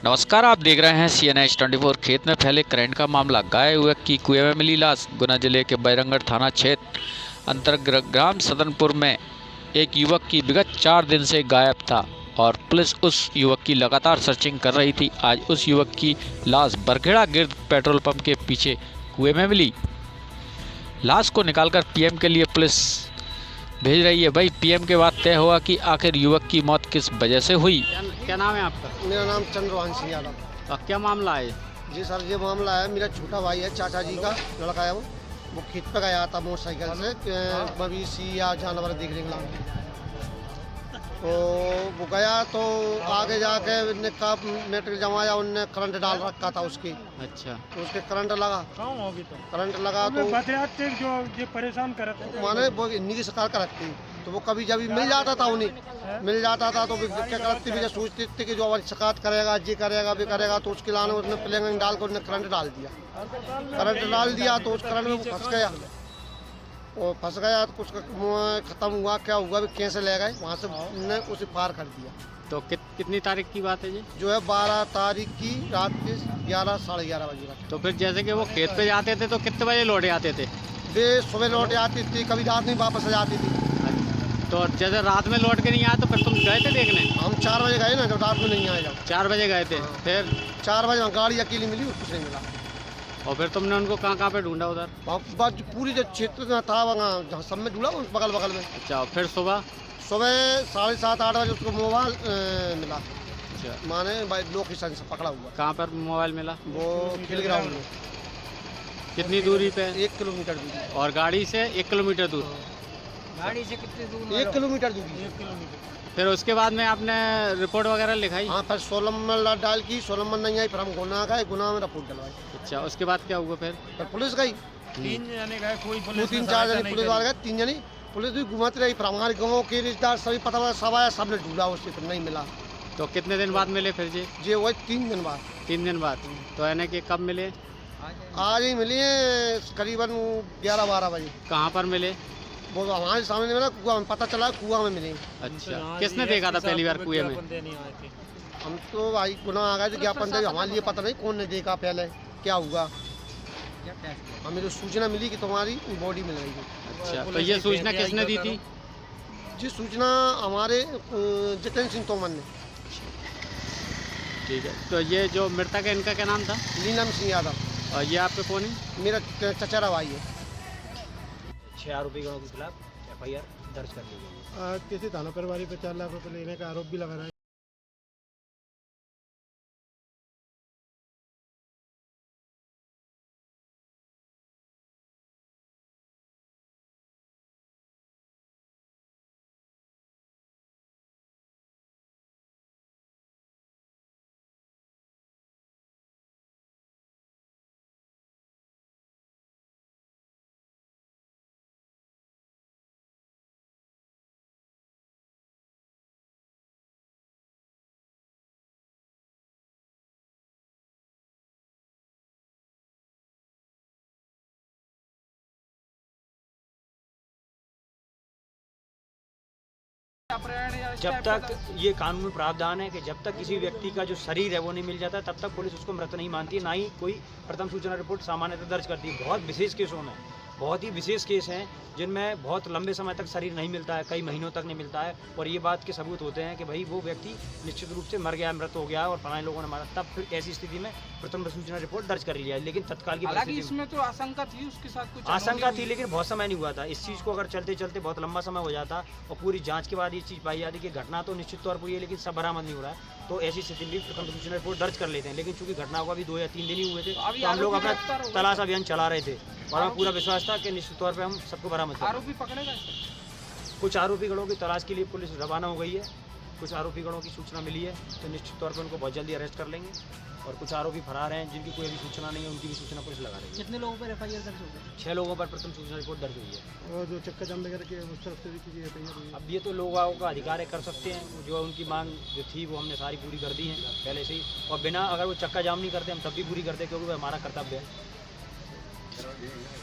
नमस्कार, आप देख रहे हैं CNH 24। खेत में फैले करंट का मामला। गाय युवक की कुएं में मिली लाश। गुना जिले के बैरंगढ़ थाना क्षेत्र अंतर्गत ग्राम सदनपुर में एक युवक की विगत 4 दिन से गायब था और पुलिस उस युवक की लगातार सर्चिंग कर रही थी। आज उस युवक की लाश बरखेड़ा गिर्द पेट्रोल पंप के पीछे कुएं में मिली। लाश को निकालकर पीएम के लिए पुलिस भेज रही है। भाई, पीएम के बाद तय हुआ कि आखिर युवक की मौत किस वजह से हुई। क्या नाम है आपका? मेरा नाम चंद्रवान सिंह यादव। तो क्या मामला है? जी सर, ये मामला है, मेरा छोटा भाई है, चाचा जी का लड़का है। वो खेत पे गया था मोटरसाइकिल से मवेशी या जानवर देखने के लिए। तो वो गया तो आगे जाके उनने का मेटेरियल जमाया, उनने करंट डाल रखा था उसकी। अच्छा, तो उसके करंट लगा। होगी तो करंट लगा तो जो ये परेशान करते माने वो इन्हीं की सरकार करती। तो वो कभी जब भी मिल जाता था, उन्हें मिल जाता था तो क्या करती भी, सोचती थी कि जो हमारी शिकायत करेगा, ये करेगा, भी करेगा, तो उसके लाने उसने प्लेंग डाल कर उसने करंट डाल दिया। करंट डाल दिया तो उस करंट में वो फंस गया। वो फंस गया तो उसका ख़त्म हुआ। क्या हुआ भी कैसे ले गए वहाँ से, उन्होंने उसे पार कर दिया। तो कितनी तारीख की बात है ये? जो है 12 तारीख की रात के 11 साढ़े 11 बजे का। तो फिर जैसे कि वो खेत पे जाते थे तो कितने बजे लौटे आते थे? वे सुबह लौट आती थी, कभी रात में वापस आ जाती थी। तो जैसे रात में लौट के नहीं आया तो फिर तुम गए थे देखने? हम 4 बजे गए ना, जब रात में नहीं आए। जब 4 बजे गए थे। फिर 4 बजे गाड़ी अकेली मिली, कुछ नहीं मिला। और फिर तुमने उनको कहाँ पे ढूंढा उधर? पूरी जो क्षेत्र में था वहाँ सब में ढूंढा, उस बगल बगल में। अच्छा, फिर सुबह? सुबह 7:30 8 बजे उसको मोबाइल मिला। अच्छा, माने भाई लोकेशन से पकड़ा हुआ। कहाँ पर मोबाइल मिला? वो खेल ग्राउंड में कितनी दूरी पे? 1 किलोमीटर दूरी। और गाड़ी से 1 किलोमीटर दूर? गाड़ी से कितनी दूर? 1 किलोमीटर दूरी। 1 किलोमीटर। फिर उसके बाद में आपने रिपोर्ट वगैरह लिखाई? हाँ, फिर 16 नंबर डाल की, 16 नंबर नहीं आई, फिर हम गुना गए, गुना में रिपोर्ट डलवाई। अच्छा, उसके बाद क्या हुआ फिर? फिर पुलिस गई, 3 जने गए, कोई 2-3-4 जने पुलिस वाले गए, 3 जनी पुलिस भी घुमाती रही। फिर हमारे गाँव के रिश्तेदार सभी पता सब आया, सबने ढूंढा, उससे फिर नहीं मिला। तो कितने दिन बाद मिले फिर जी? ये वही 3 दिन बाद। 3 दिन बाद। तो यानी कि कब मिले? आज ही मिली है करीबन 11-12 बजे। कहाँ पर मिले? वो तो हमारे सामने मिला, कुआं में पता चला, कुआं में मिली। अच्छा, किसने देखा था पहली बार कुएं में? हम तो भाई गुना आ गए थे, ज्ञापन दे, हमारे लिए पता नहीं कौन ने देखा पहले क्या हुआ। हमें तो सूचना मिली कि तुम्हारी बॉडी मिल गई है। अच्छा, तो ये सूचना किसने दी थी? जी, सूचना हमारे जितेंद्र सिंह तोमर ने। ठीक है। तो ये जो मृतक है इनका क्या नाम था? नीलम सिंह यादव। और ये आपके कौन है? मेरा चचेरा भाई है। 6 आरोपीगणों के खिलाफ FIR दर्ज कर ली गई है। किसी थाना प्रभारी पे 4 लाख रुपए लेने का आरोप भी लगा रहा है। जब तक ये कानून में प्रावधान है कि जब तक किसी व्यक्ति का जो शरीर है वो नहीं मिल जाता, तब तक पुलिस उसको मृत नहीं मानती, ना ही कोई प्रथम सूचना रिपोर्ट सामान्यतः दर्ज करती है। बहुत विशेष केसों में, बहुत ही विशेष केस हैं जिनमें बहुत लंबे समय तक शरीर नहीं मिलता है, कई महीनों तक नहीं मिलता है, और ये बात के सबूत होते हैं कि भाई वो व्यक्ति निश्चित रूप से मर गया, मृत हो गया और फलाने लोगों ने मारा, तब फिर ऐसी स्थिति में प्रथम सूचना रिपोर्ट दर्ज कर लिया है। लेकिन तत्काल की हालांकि परिस्थिति इसमें तो आशंका थी उसके साथ कुछ आशंका थी, लेकिन बहुत समय नहीं हुआ था। इस चीज़ को अगर चलते चलते बहुत लंबा समय हो जाता और पूरी जांच के बाद ये चीज़ पाई जाती कि घटना तो निश्चित तौर पर हुई है लेकिन सब बरामद नहीं हो रहा है, तो ऐसी स्थिति में प्रथम सूचना रिपोर्ट दर्ज कर लेते हैं। लेकिन चूंकि घटना को अभी 2 या 3 दिन ही हुए थे, तो हम लोग अपना तलाश अभियान चला रहे थे और हमें पूरा विश्वास था कि निश्चित तौर पर हम सबको बरामद करेंगे। आरोपी पकड़ेगा? कुछ आरोपीगणों की तलाश के लिए पुलिस रवाना हो गई है। कुछ आरोपीगणों की सूचना मिली है तो निश्चित तौर पर उनको बहुत जल्दी अरेस्ट कर लेंगे, और कुछ आरोपी फरार हैं जिनकी कोई अभी सूचना नहीं है, उनकी भी सूचना पुलिस लगा रही है। कितने लोगों पर FIR दर्ज हो गई? 6 लोगों पर प्रथम सूचना रिपोर्ट दर्ज हुई है। और जो चक्का जाम वगैरह के उस तरफ से भी कीजिए FIR। अब ये तो लोगों का अधिकार है, कर सकते हैं। जो उनकी मांग जो थी वो हमने सारी पूरी कर दी है पहले से ही, और बिना अगर वो चक्का जाम नहीं करते हम तब भी पूरी करते, क्योंकि वो हमारा कर्तव्य है।